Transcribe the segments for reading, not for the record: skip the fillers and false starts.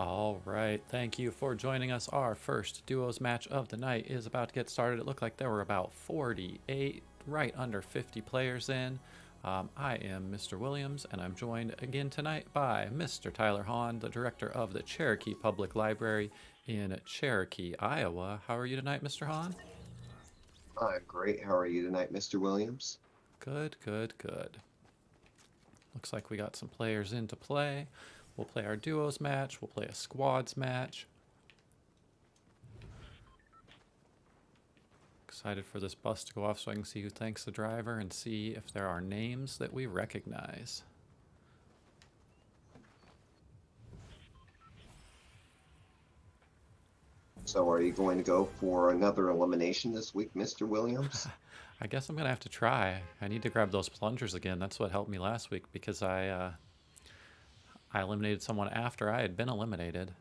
All right, thank you for joining us. Our first duos match of the night is about to get started. It looked like there were about 48, right under 50 players in. I am Mr. Williams, and I'm joined again tonight by Mr. Tyler Hahn, the director of the Cherokee Public Library in Cherokee, Iowa. How are you tonight, Mr. Hahn? I'm great. How are you tonight, Mr. Williams? Good, good, good. Looks like we got some players in to play. We'll play our duos match, we'll play a squads match. Excited for this bus to go off so I can see who thanks the driver and see if there are names that we recognize. So, are you going to go for another elimination this week, Mr. Williams? I guess I'm gonna have to try. I need to grab those plungers again. That's what helped me last week because I eliminated someone after I had been eliminated.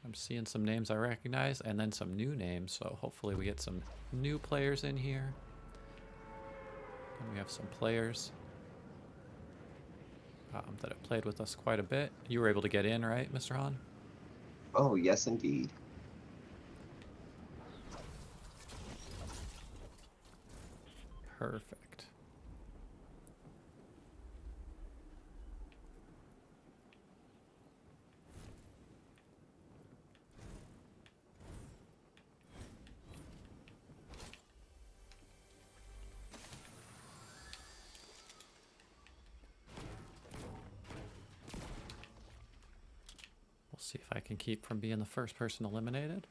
I'm seeing some names I recognize and then some new names, so hopefully we get some new players in here. And we have some players that have played with us quite a bit. You were able to get in, right, Mr. Hahn? Oh, yes, indeed. Perfect. We'll see if I can keep from being the first person eliminated.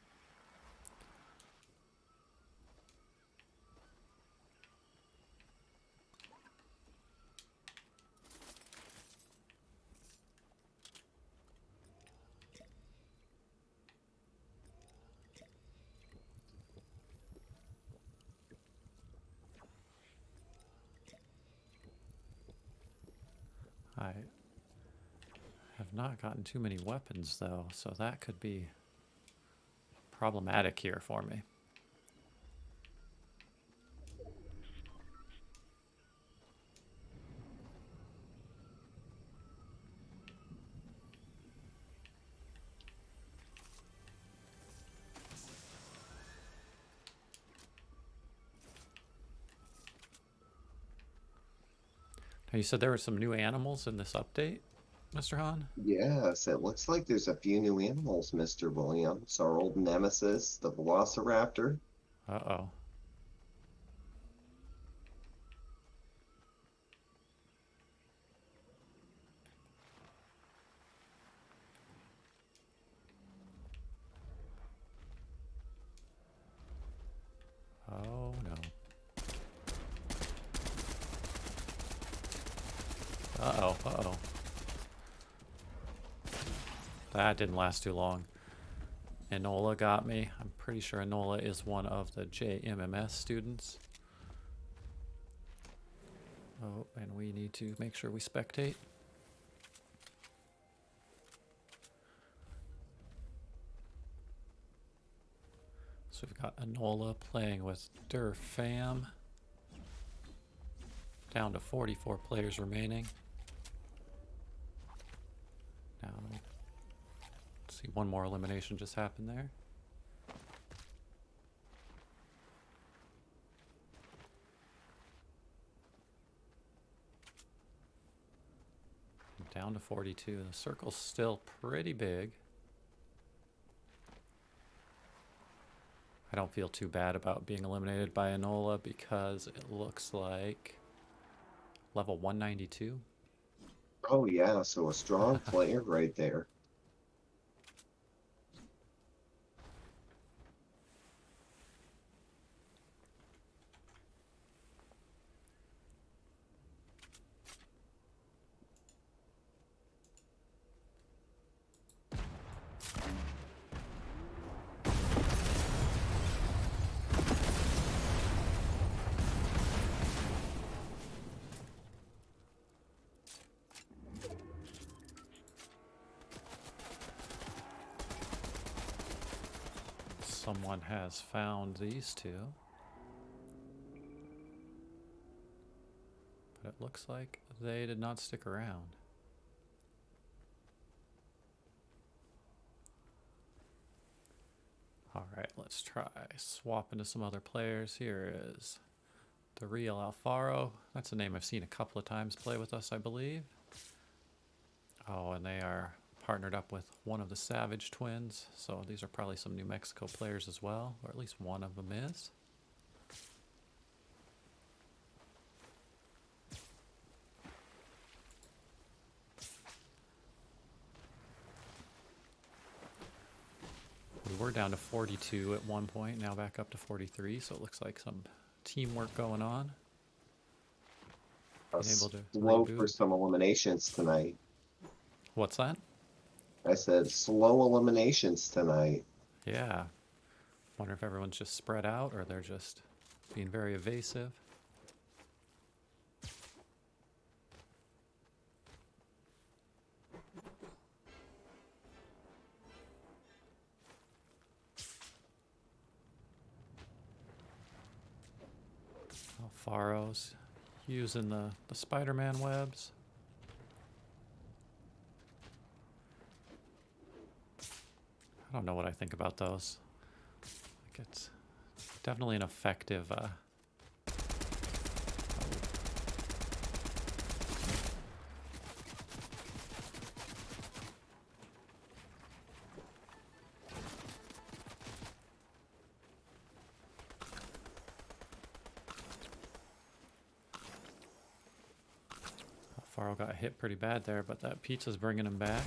I have not gotten too many weapons though, so that could be problematic here for me. Now you said there were some new animals in this update, Mr. Hahn? Yes, it looks like there's a few new animals, Mr. Williams. Our old nemesis, the Velociraptor. Uh-oh. Oh no. Uh-oh, uh-oh. That didn't last too long. Enola got me. I'm pretty sure Enola is one of the JMMS students. Oh, and we need to make sure we spectate. So we've got Enola playing with Fam. Down to 44 players remaining. Now, let's see, one more elimination just happened there. Down to 42. The circle's still pretty big. I don't feel too bad about being eliminated by Enola because it looks like level 192. Oh, yeah, so a strong player right there. Someone has found these two. But it looks like they did not stick around. Alright, let's try swapping to some other players. Here is the real Alfaro. That's a name I've seen a couple of times play with us, I believe. Oh, and they are partnered up with one of the Savage twins, so these are probably some New Mexico players as well, or at least one of them is. We were down to 42 at one point, now back up to 43, so it looks like some teamwork going on. Being able to Slow for reboot. some eliminations tonight. What's that? I said slow eliminations tonight. Yeah. Wonder if everyone's just spread out or they're just being very evasive. Alfaro's using the Spider-Man webs. I don't know what I think about those. Like it's definitely an effective Alfaro got hit pretty bad there, but that pizza's bringing him back.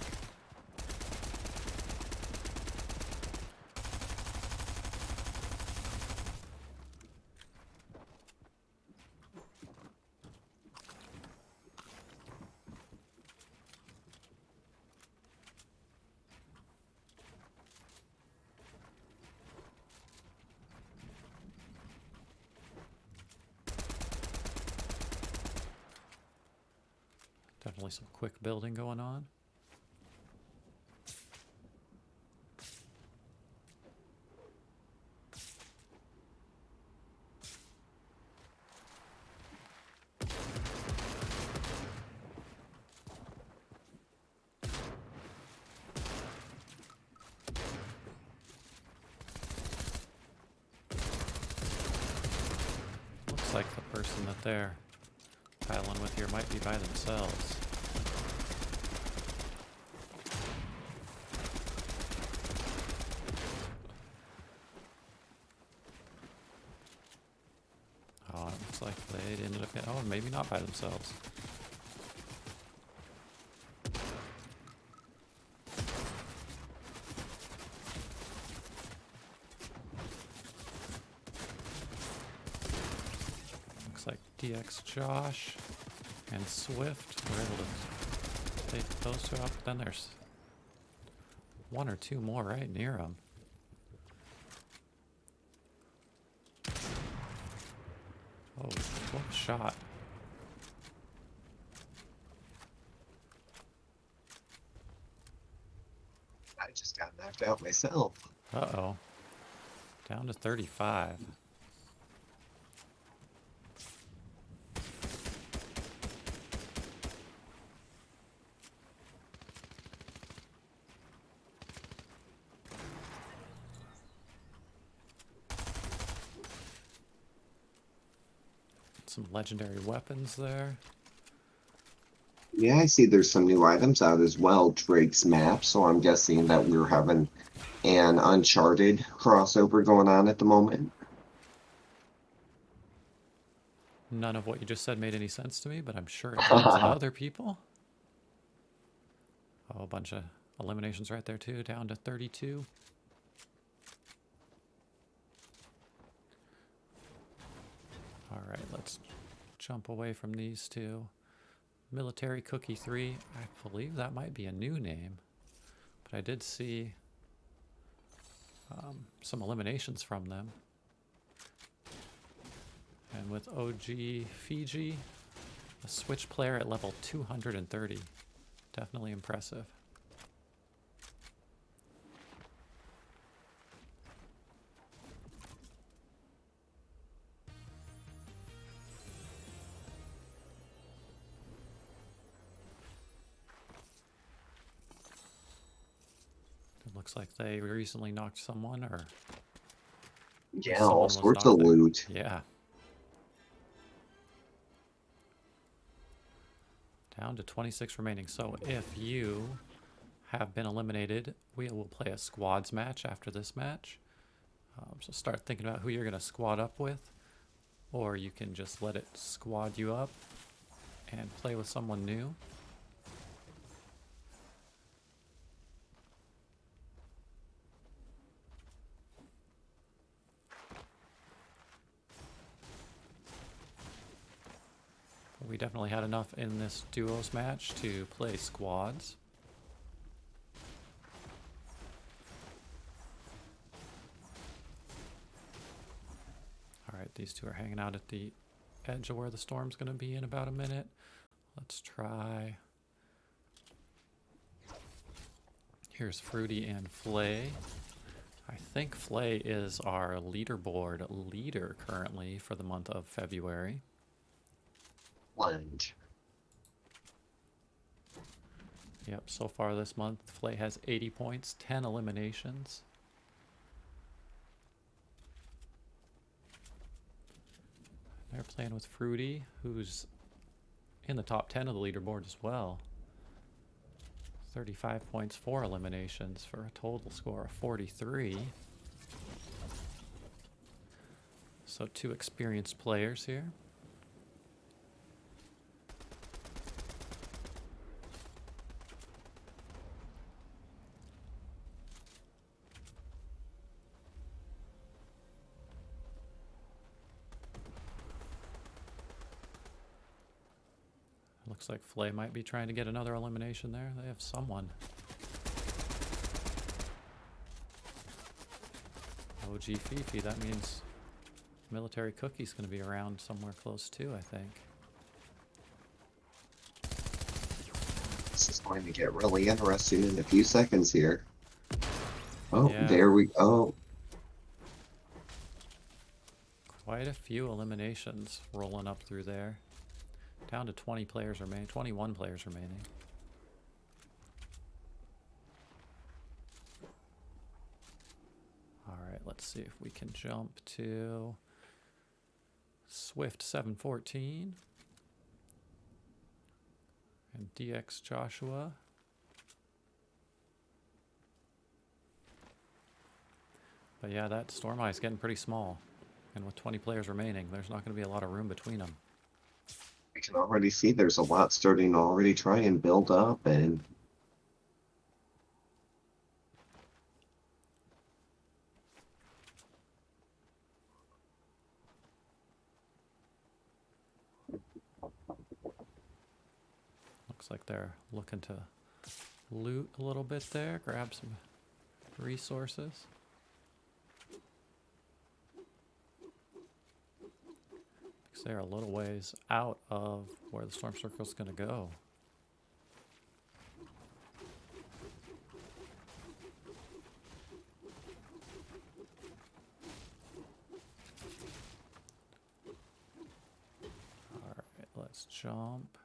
Definitely some quick building going on. Looks like the person that they're battling with here might be by themselves. Oh, it looks like they ended up oh, maybe not by themselves. Looks like DX Josh and Swift were able to take those two out, but then there's one or two more right near them. Oh, what a shot. I just got knocked out myself. Uh-oh. Down to 35. Some legendary weapons there. Yeah, I see there's some new items out as well, Drake's map, so I'm guessing that we're having an Uncharted crossover going on at the moment. None of what you just said made any sense to me, but I'm sure it does to other people. Oh, a bunch of eliminations right there too, down to 32. All right, let's jump away from these two. Military Cookie 3, I believe that might be a new name, but I did see some eliminations from them. And with OG Fiji, a Switch player at level 230. Definitely impressive. It looks like they recently knocked someone or Yeah, all Someone was sorts of knocked there. loot. Yeah. Down to 26 remaining. So if you have been eliminated, we will play a squads match after this match. So start thinking about who you're going to squad up with, or you can just let it squad you up and play with someone new. We definitely had enough in this duos match to play squads. Alright, these two are hanging out at the edge of where the storm's going to be in about a minute. Let's try. Here's Fruity and Flay. I think Flay is our leaderboard leader currently for the month of February. Plunge. Yep, so far this month, Flay has 80 points, 10 eliminations. They're playing with Fruity, who's in the top 10 of the leaderboard as well. 35 points, 4 eliminations for a total score of 43. So 2 experienced players here. Looks like Flay might be trying to get another elimination there. They have someone. OG Fifi, that means Military Cookie's going to be around somewhere close too, I think. This is going to get really interesting in a few seconds here. Oh, Yeah, there we go. quite a few eliminations rolling up through there. Down to 20 players remaining, 21 players remaining. Alright, let's see if we can jump to Swift 714 and DX Joshua. But yeah, that Storm Eye is getting pretty small. And with 20 players remaining, there's not going to be a lot of room between them. We can already see there's a lot starting to already try and build up, and Looks like they're looking to loot a little bit there, grab some resources. Because they're a little ways out of where the storm circle is going to go. Alright, let's jump.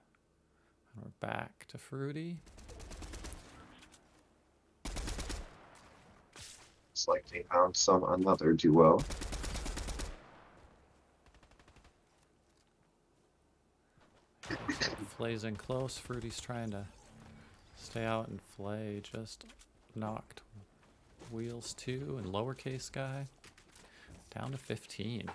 And we're back to Fruity. it's like they found another duo. Flay's in close. Fruity's trying to stay out, and Flay just knocked Wheels 2 and lowercase guy down to 15.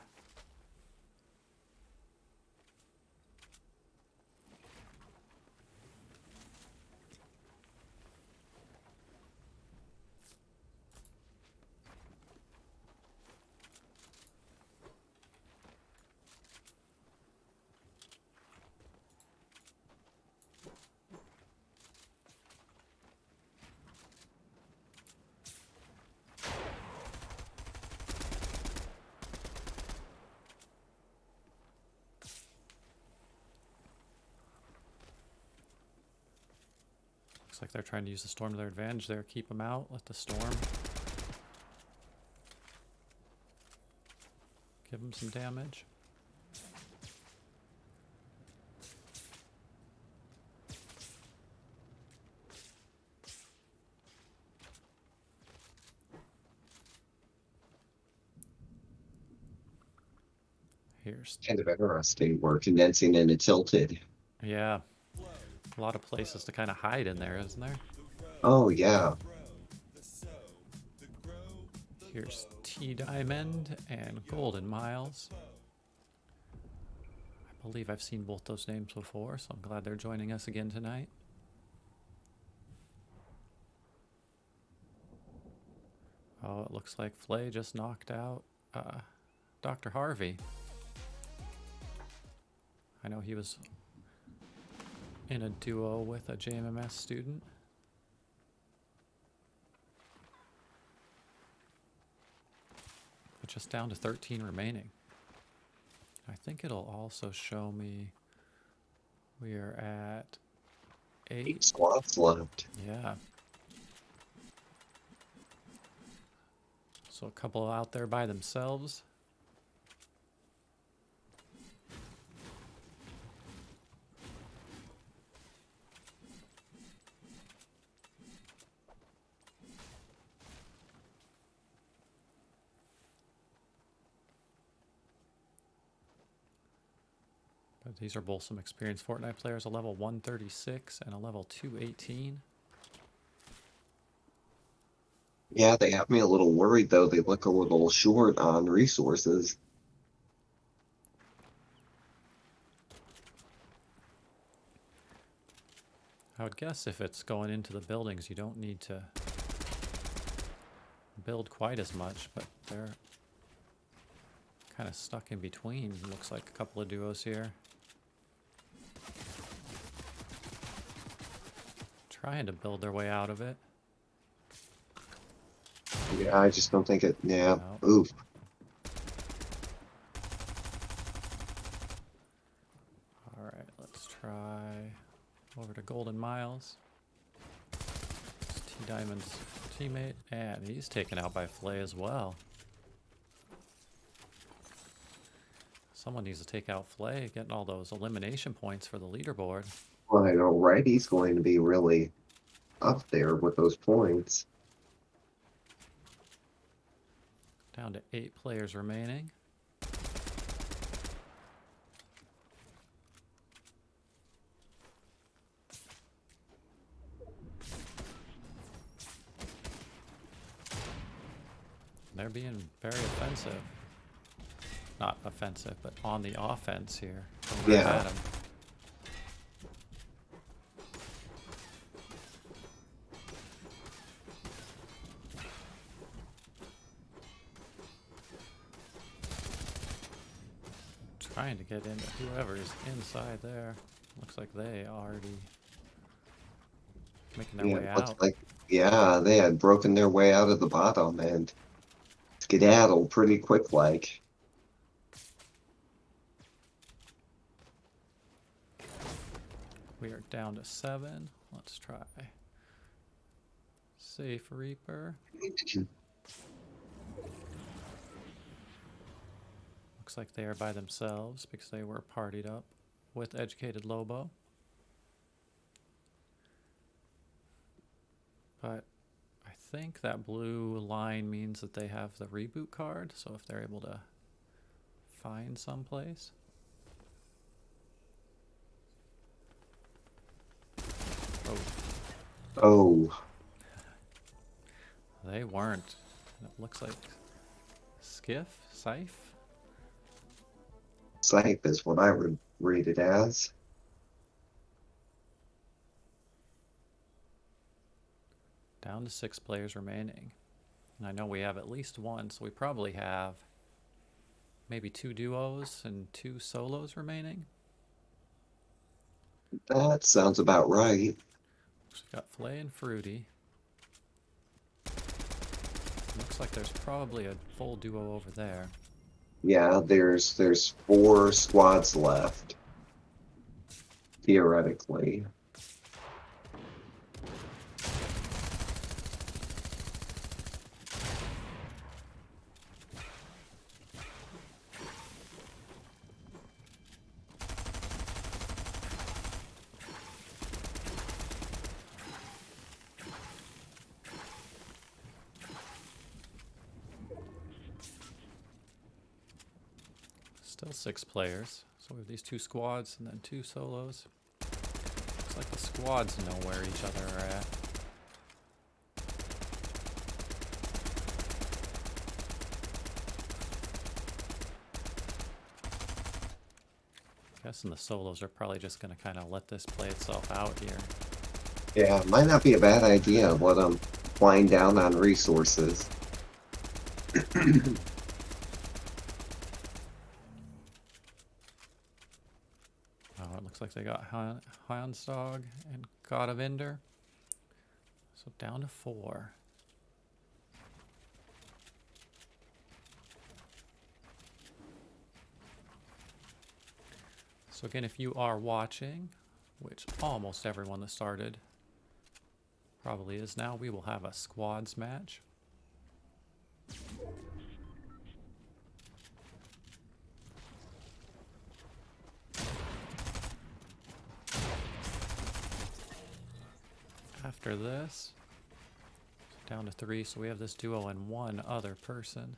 Looks like they're trying to use the storm to their advantage there. Keep them out. Let the storm give them some damage. Here's, Kind of interesting. We're condensing into tilted. yeah, a lot of places to kind of hide in there, isn't there? Oh, yeah. Here's T Diamond and Golden Miles. I believe I've seen both those names before, so I'm glad they're joining us again tonight. Oh, it looks like Flay just knocked out Dr. Harvey. I know he was in a duo with a JMMS student. But just down to 13 remaining. I think it'll also show me we are at 8. 8 squads left. Yeah. So a couple out there by themselves. But these are both some experienced Fortnite players, a level 136 and a level 218. Yeah, they have me a little worried, though. They look a little short on resources. I would guess if it's going into the buildings, you don't need to build quite as much, but they're kind of stuck in between. Looks like a couple of duos here. Trying to build their way out of it. Yeah, I just don't think it. Yeah. No. Oof. Alright, let's try over to Golden Miles. It's T Diamond's teammate, and he's taken out by Flay as well. Someone needs to take out Flay, getting all those elimination points for the leaderboard. Well, I know, right? He's going to be really up there with those points. Down to 8 players remaining. They're being very offensive. Not offensive, but on the offense here. Going right Yeah. at him. Trying to get into whoever's inside there. Looks like they already making their Yeah, way looks out. like, yeah, they had broken their way out of the bottom and skedaddled pretty quick like. We are down to 7. Let's try Safe Reaper. Looks like they are by themselves because they were partied up with Educated Lobo. But I think that blue line means that they have the reboot card, so if they're able to find someplace. Oh, Oh, they weren't. It looks like Skiff? Scythe? Scythe is what I would read it as. Down to 6 players remaining. And I know we have at least one, so we probably have maybe 2 duos and 2 solos remaining. That sounds about right. So we've got Flay and Fruity. Looks like there's probably a full duo over there. Yeah, there's 4 squads left. Theoretically. Still 6 players. So we have these 2 squads and then 2 solos. Looks like the squads know where each other are at. Guessing the solos are probably just going to kind of let this play itself out here. Yeah, might not be a bad idea. Let them wind down on resources. Oh, it looks like they got Hansdog and God of Ender. So down to 4. So again, if you are watching, which almost everyone that started probably is now, we will have a squads match. After this, down to 3, so we have this duo and 1 other person.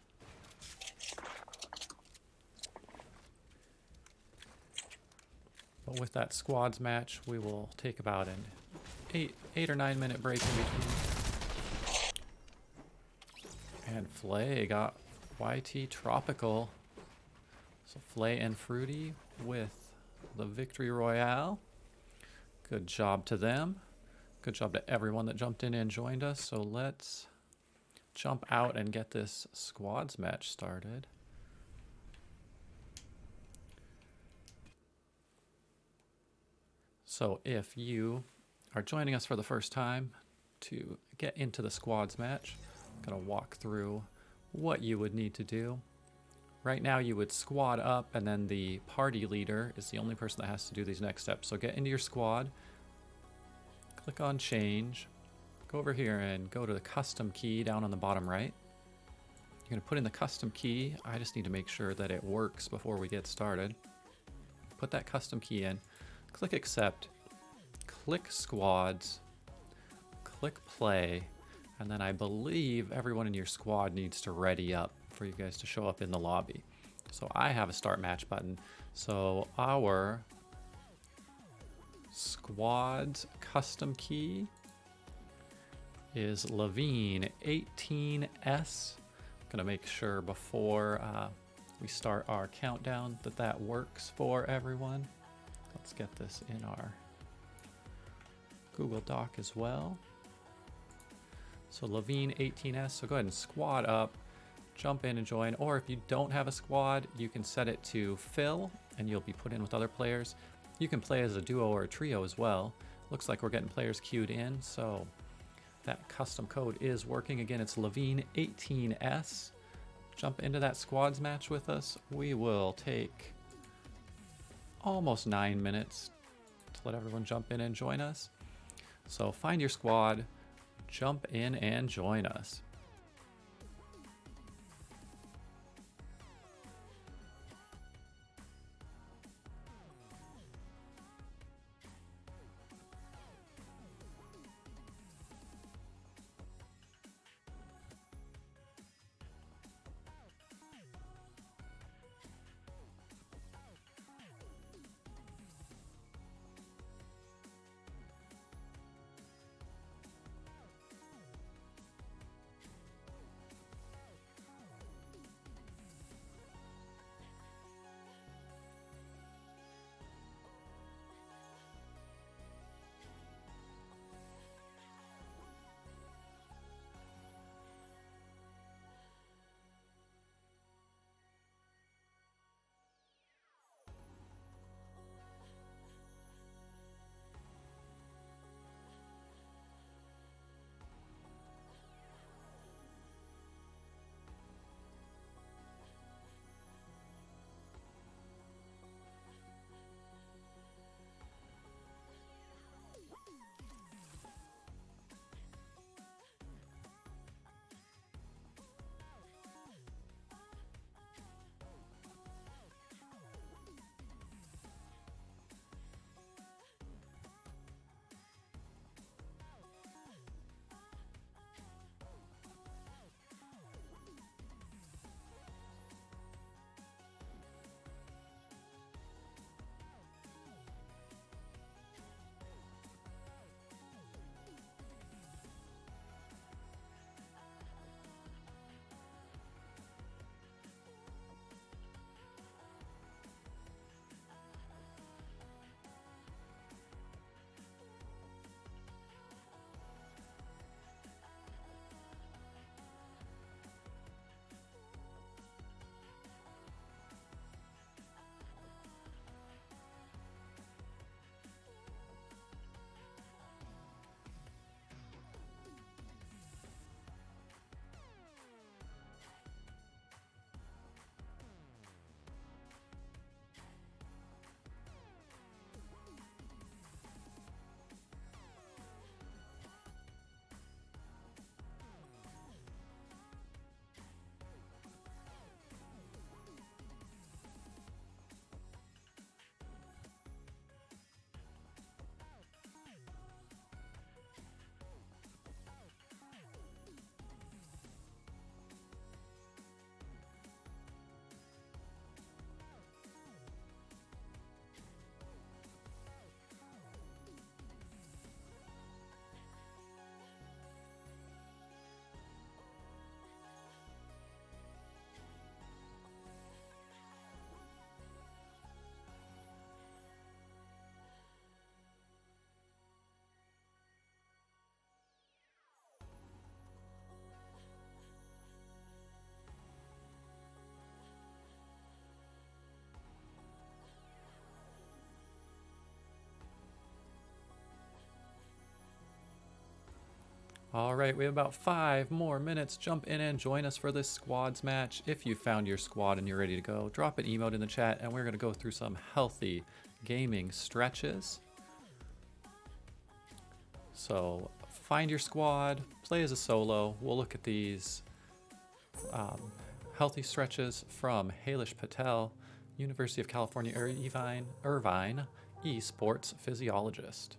But with that squads match, we will take about an 8 or 9 minute break in between. And Flay got YT Tropical. So Flay and Fruity with the Victory Royale. Good job to them. Good job to everyone that jumped in and joined us. So let's jump out and get this squads match started. So if you are joining us for the first time to get into the squads match, I'm going to walk through what you would need to do. Right now you would squad up, and then the party leader is the only person that has to do these next steps. So get into your squad, click on change, go over here and go to the custom key down on the bottom right. You're going to put in the custom key. I just need to make sure that it works before we get started. Put that custom key in. Click accept, click squads, click play, and then I believe everyone in your squad needs to ready up for you guys to show up in the lobby. So I have a start match button. So our squad's custom key is Levine 18S. I'm gonna make sure before we start our countdown that works for everyone. Let's get this in our Google Doc as well. So Levine 18S, so go ahead and squad up, jump in and join, or if you don't have a squad, you can set it to fill and you'll be put in with other players. You can play as a duo or a trio as well. Looks like we're getting players queued in, so that custom code is working. Again, it's Levine 18S. Jump into that squads match with us. We will take almost 9 minutes to let everyone jump in and join us. So find your squad, jump in and join us. All right, we have about 5 more minutes. Jump in and join us for this squads match. If you found your squad and you're ready to go, drop an emote in the chat and we're going to go through some healthy gaming stretches. So find your squad, play as a solo. We'll look at these healthy stretches from Halish Patel, University of California Irvine, esports physiologist.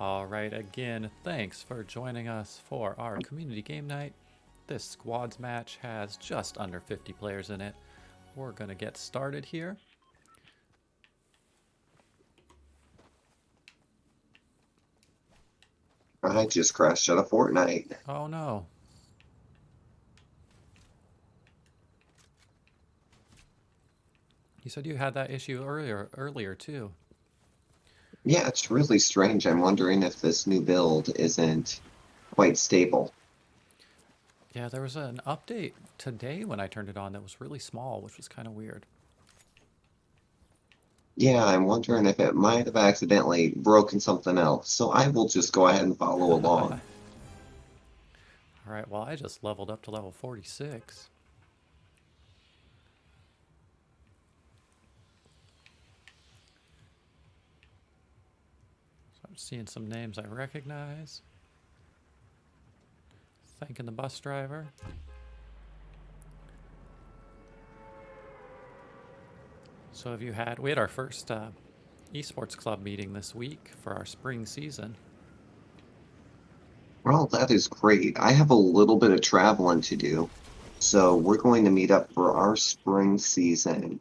All right, again, thanks for joining us for our community game night. This squads match has just under 50 players in it. We're going to get started here. I just crashed out of Fortnite. Oh no. You said you had that issue earlier too. Yeah, it's really strange. I'm wondering if this new build isn't quite stable. Yeah, there was an update today when I turned it on that was really small, which was kind of weird. Yeah, I'm wondering if it might have accidentally broken something else. So I will just go ahead and follow along. All right, well, I just leveled up to level 46. So I'm seeing some names I recognize. Thanking the bus driver. So we had our first esports club meeting this week for our spring season. Well, that is great. I have a little bit of traveling to do. So we're going to meet up for our spring season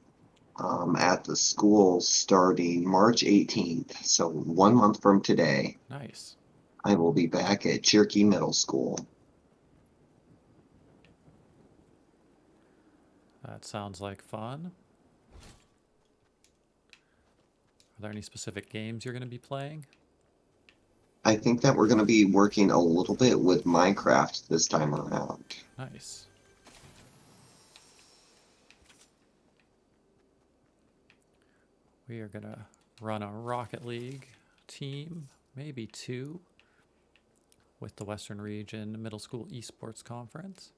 at the school starting March 18th. So 1 month from today, Nice. I will be back at Cherokee Middle School. That sounds like fun. Are there any specific games you're going to be playing? I think that we're going to be working a little bit with Minecraft this time around. Nice. We are going to run a Rocket League team, maybe two, with the Western Region Middle School Esports Conference.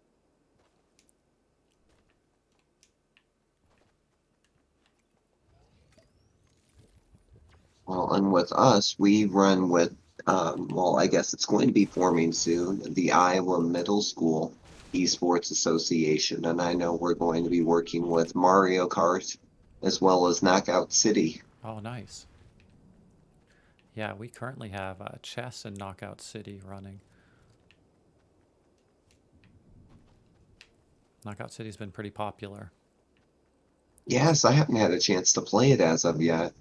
Well, and with us, we run with, well, I guess it's going to be forming soon, the Iowa Middle School Esports Association. And I know we're going to be working with Mario Kart as well as Knockout City. Oh, nice. Yeah, we currently have chess and Knockout City running. Knockout City's been pretty popular. Yes, I haven't had a chance to play it as of yet.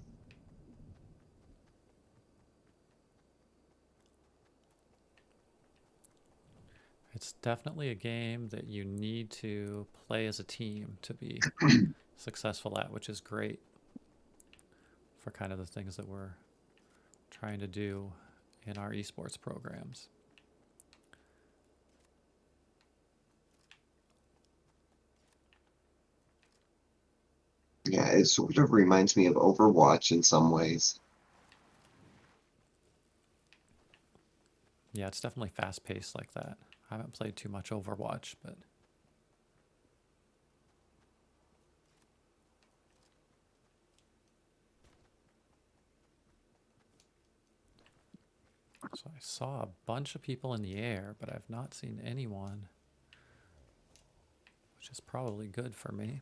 It's definitely a game that you need to play as a team to be successful at, which is great for kind of the things that we're trying to do in our esports programs. Yeah, it sort of reminds me of Overwatch in some ways. Yeah, it's definitely fast paced like that. I haven't played too much Overwatch, but so I saw a bunch of people in the air, but I've not seen anyone, which is probably good for me.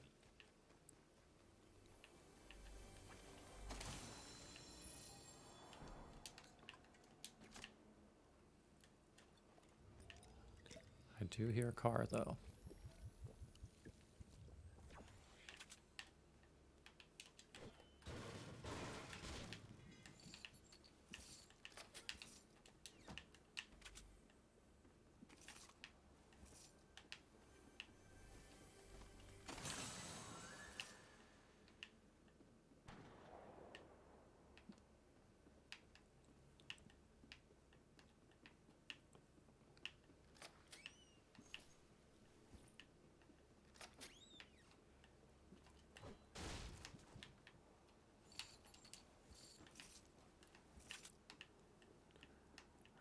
I do hear a car though.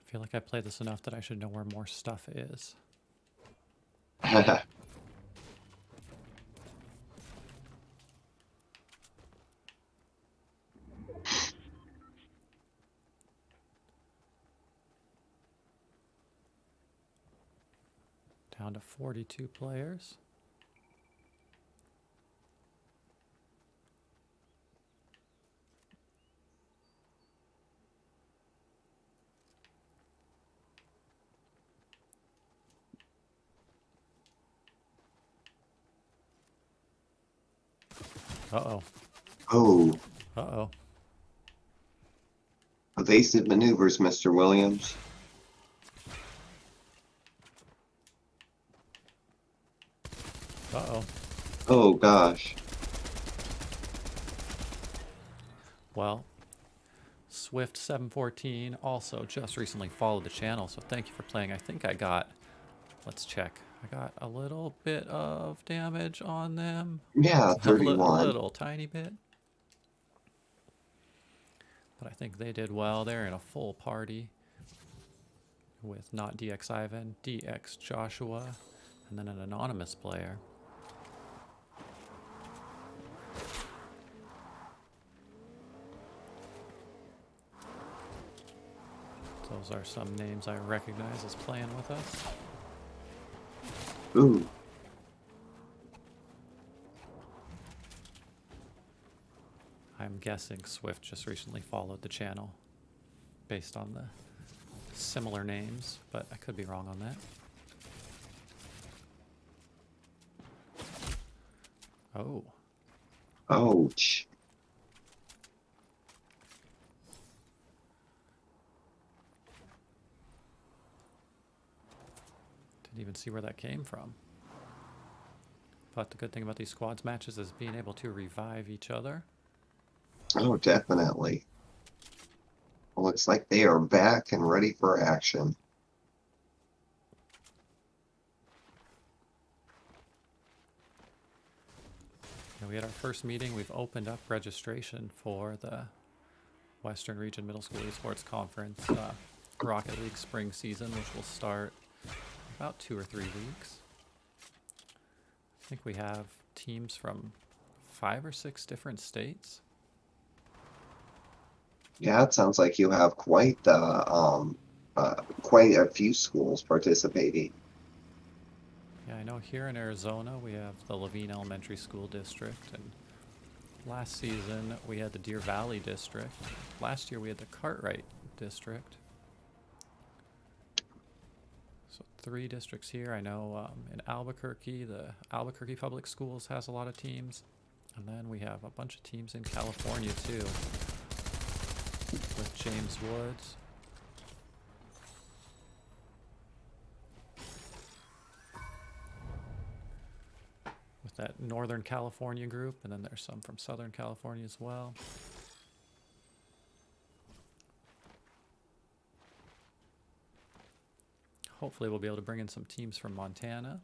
I feel like I played this enough that I should know where more stuff is. Down to 42 players. Uh-oh. Oh, Uh-oh. evasive maneuvers, Mr. Williams. Uh-oh. Oh gosh. Well, Swift714 also just recently followed the channel, so thank you for playing. I think I got, let's check. I got a little bit of damage on them. Yeah, A 31. little tiny bit. But I think they did well. They're in a full party with not DX Ivan, DX Joshua, and then an anonymous player. Those are some names I recognize as playing with us. Ooh. I'm guessing Swift just recently followed the channel based on the similar names, but I could be wrong on that. Oh, Ouch. didn't even see where that came from. But the good thing about these squads matches is being able to revive each other. Oh, definitely. Looks like they are back and ready for action. We had our first meeting. We've opened up registration for the Western Region Middle School Esports Conference Rocket League spring season, which will start about 2 or 3 weeks. I think we have teams from 5 or 6 different states. Yeah, it sounds like you have quite a few schools participating. Yeah, I know here in Arizona we have the Levine Elementary School District, and last season we had the Deer Valley District. Last year we had the Cartwright District. So 3 districts here. I know in Albuquerque, the Albuquerque Public Schools has a lot of teams. And then we have a bunch of teams in California too, with James Woods. With that Northern California group, and then there's some from Southern California as well. Hopefully we'll be able to bring in some teams from Montana.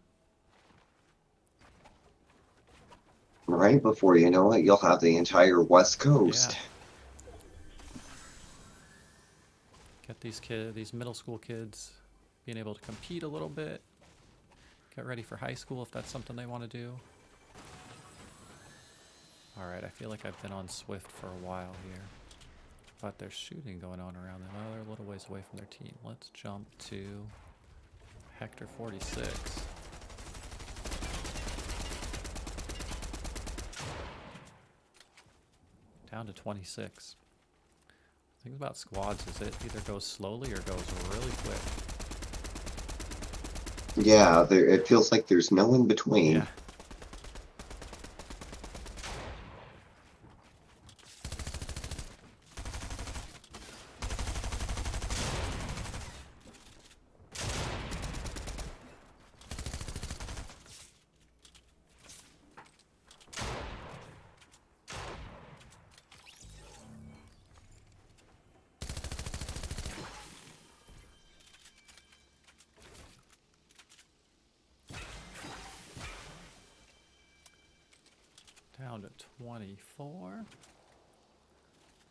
Right before you know it, you'll have the entire West Coast. Yeah. Get these middle school kids being able to compete a little bit. Get ready for high school if that's something they want to do. Alright, I feel like I've been on Swift for a while here. But there's shooting going on around them. Oh, they're a little ways away from their team. Let's jump to Hector 46. Down to 26. The thing about squads is it either goes slowly or goes really quick. Yeah, it feels like there's no in between. Yeah. Down to 24.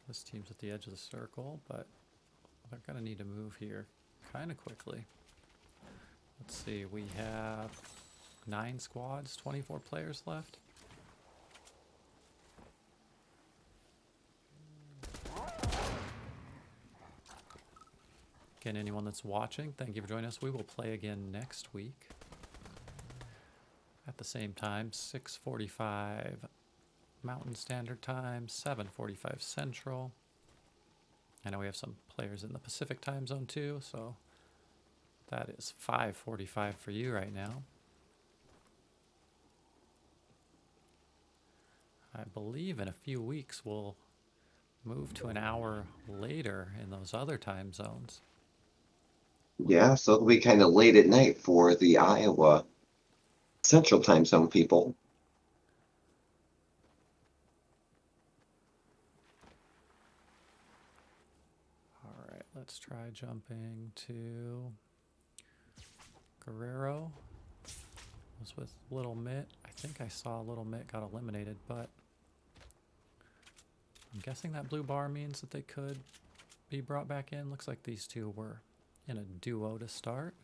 This team's at the edge of the circle, but they're going to need to move here kind of quickly. Let's see, we have 9 squads, 24 players left. Again, anyone that's watching, thank you for joining us. We will play again next week at the same time, 6:45 Mountain Standard Time, 7:45 Central. I know we have some players in the Pacific time zone too, so that is 5:45 for you right now. I believe in a few weeks we'll move to an hour later in those other time zones. Yeah, so it'll be kind of late at night for the Iowa Central Time Zone people. All right, let's try jumping to Guerrero. Was with Little Mitt. I think I saw Little Mitt got eliminated, but I'm guessing that blue bar means that they could be brought back in. Looks like these two were in a duo to start.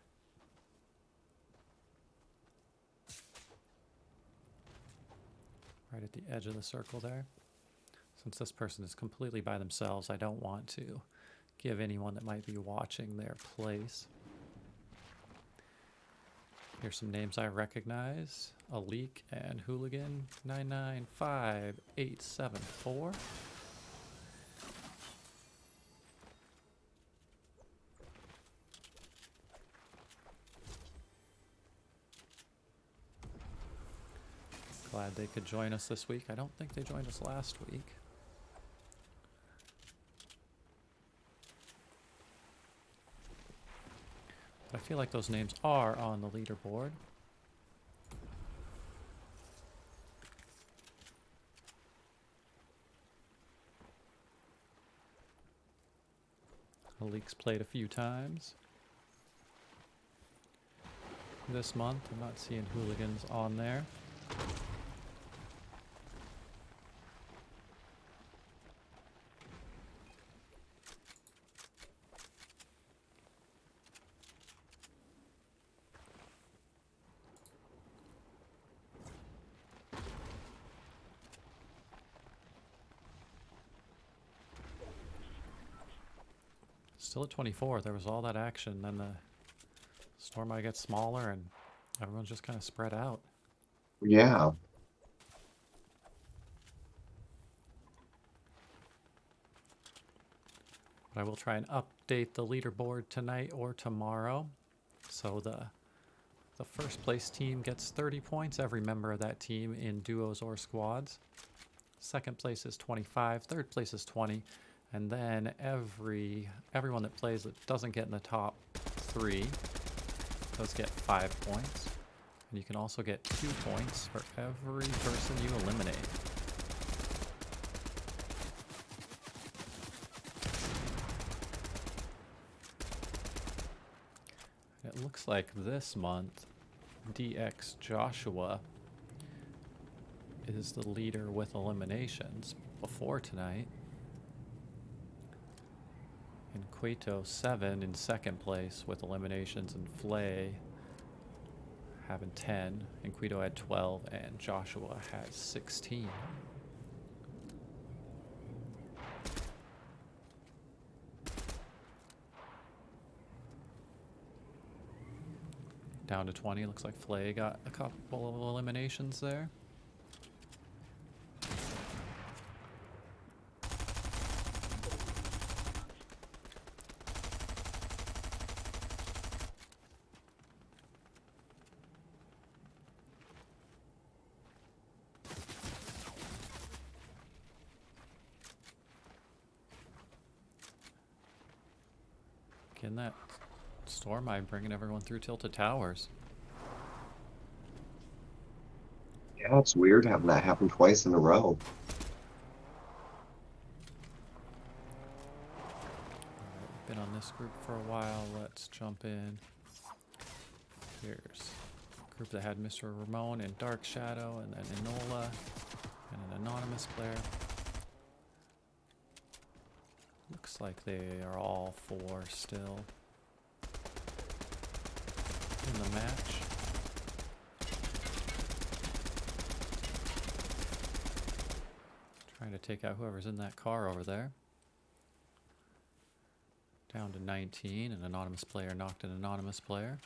Right at the edge of the circle there. Since this person is completely by themselves, I don't want to give anyone that might be watching their place. Here's some names I recognize. Aleek and Hooligan 995874. Glad they could join us this week. I don't think they joined us last week. But I feel like those names are on the leaderboard. Aleek's played a few times this month. I'm not seeing Hooligans on there. Still at 24. There was all that action, then the storm might get smaller and everyone's just kind of spread out. Yeah. But I will try and update the leaderboard tonight or tomorrow. So the first place team gets 30 points, every member of that team in duos or squads. Second place is 25, third place is 20, and then everyone that plays that doesn't get in the top 3 does get 5 points. And you can also get 2 points for every person you eliminate. It looks like this month, DX Joshua is the leader with eliminations before tonight. And Cueto 7 in second place with eliminations, and Flay having 10, and Cueto had 12, and Joshua has 16. Down to 20. Looks like Flay got a couple of eliminations there. Getting that storm eye bringing everyone through Tilted Towers. Yeah, it's weird having that happen twice in a row. Alright, we've been on this group for a while. Let's jump in. Here's a group that had Mr. Ramon and Dark Shadow, and then Enola, and an anonymous player. Looks like they are all 4 still in the match. Trying to take out whoever's in that car over there. Down to 19, an anonymous player knocked an anonymous player.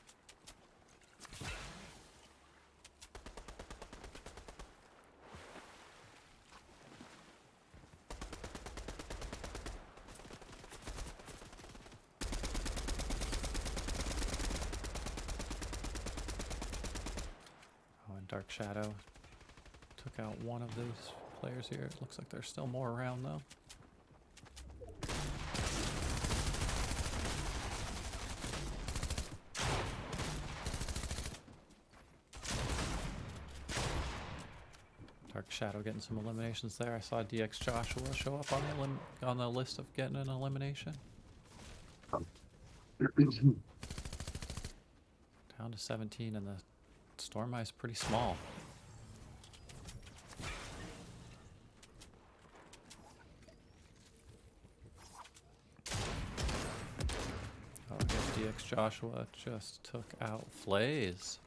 Dark Shadow took out one of those players here. It looks like there's still more around though. Dark Shadow getting some eliminations there. I saw DX Joshua show up on the list of getting an elimination. Down to 17, and the Storm Eye's pretty small. Oh, I guess DX Joshua just took out Flays.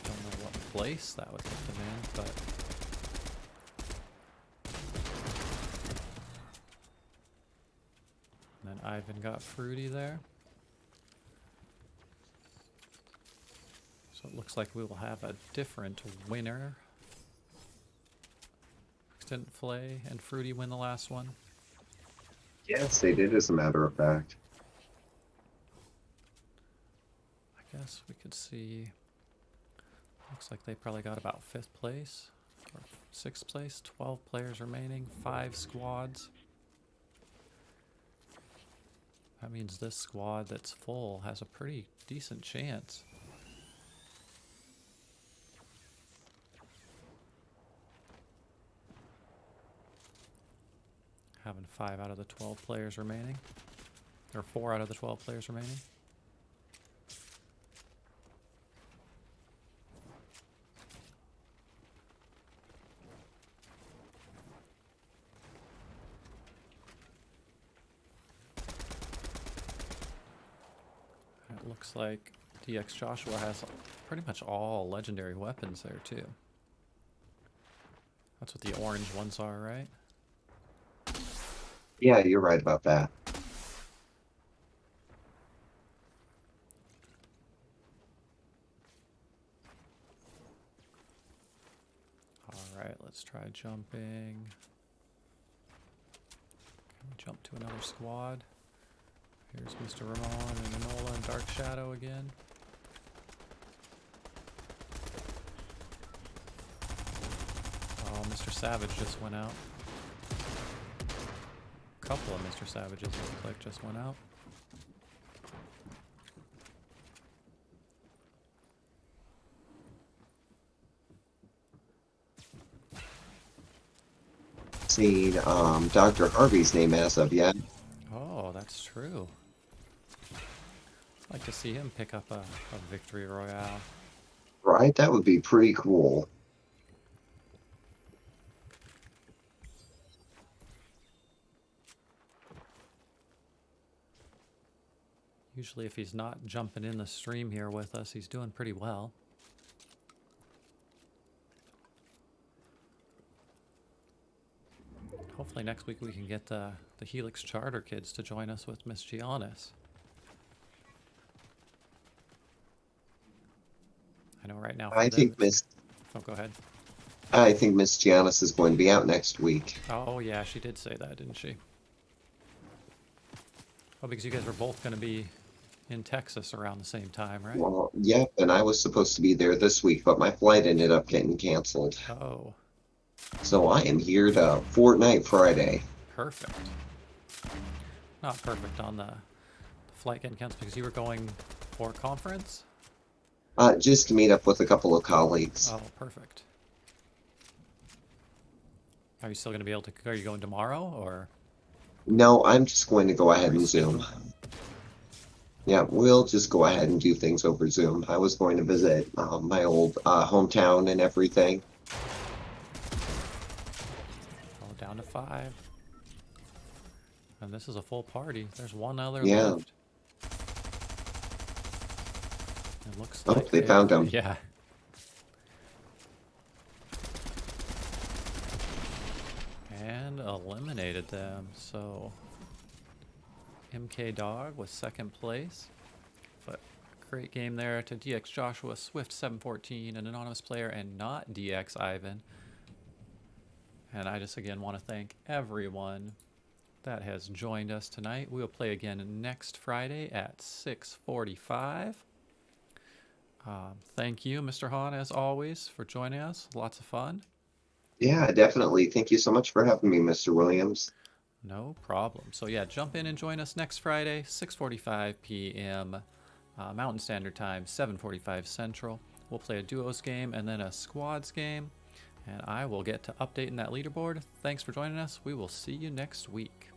Don't know what place that would put them in, but and then Ivan got Fruity there. So it looks like we will have a different winner. Didn't Flay and Fruity win the last one? Yes, they did, as a matter of fact. I guess we could see. Looks like they probably got about 5th place or 6th place. 12 players remaining, 5 squads. That means this squad that's full has a pretty decent chance. Having 5 out of the 12 players remaining. Or 4 out of the 12 players remaining. It looks like DX Joshua has pretty much all legendary weapons there too. That's what the orange ones are, right? Yeah, you're right about that. Alright, let's try jumping. Can we jump to another squad? Here's Mr. Ramon and Enola and Dark Shadow again. Oh, Mr. Savage just went out. A couple of Mr. Savages, it looks like, just went out. Seen Dr. Harvey's name as of yet. Oh, that's true. I'd like to see him pick up a victory royale. Right? That would be pretty cool. Usually if he's not jumping in the stream here with us, he's doing pretty well. Hopefully next week we can get the Helix Charter kids to join us with Miss Giannis. I know right now for I them think Miss Oh, go ahead. I think Miss Giannis is going to be out next week. Oh, yeah, she did say that, didn't she? Oh, because you guys were both going to be in Texas around the same time, right? Well, yep, and I was supposed to be there this week, but my flight ended up getting canceled. Oh, So I am here to Fortnite Friday. perfect. Not perfect on the flight getting canceled because you were going for a conference? Just to meet up with a couple of colleagues. Oh, perfect. Are you still going to be able to, are you going tomorrow or? No, I'm just going to go ahead and Zoom. reschedule? Yeah, we'll just go ahead and do things over Zoom. I was going to visit my old hometown and everything. Oh, down to 5. And this is a full party. There's one other Yeah. left. It looks Oh, like they found him. Yeah. And eliminated them. So MK Dog was 2nd place. But great game there to DX Joshua, Swift 714, an anonymous player, and not DX Ivan. And I just again want to thank everyone that has joined us tonight. We'll play again next Friday at 6:45. Thank you, Mr. Hahn, as always, for joining us. Lots of fun. Yeah, definitely. Thank you so much for having me, Mr. Williams. No problem. So yeah, jump in and join us next Friday, 6:45 p.m. Mountain Standard Time, 7:45 Central. We'll play a duos game and then a squads game, and I will get to updating that leaderboard. Thanks for joining us. We will see you next week.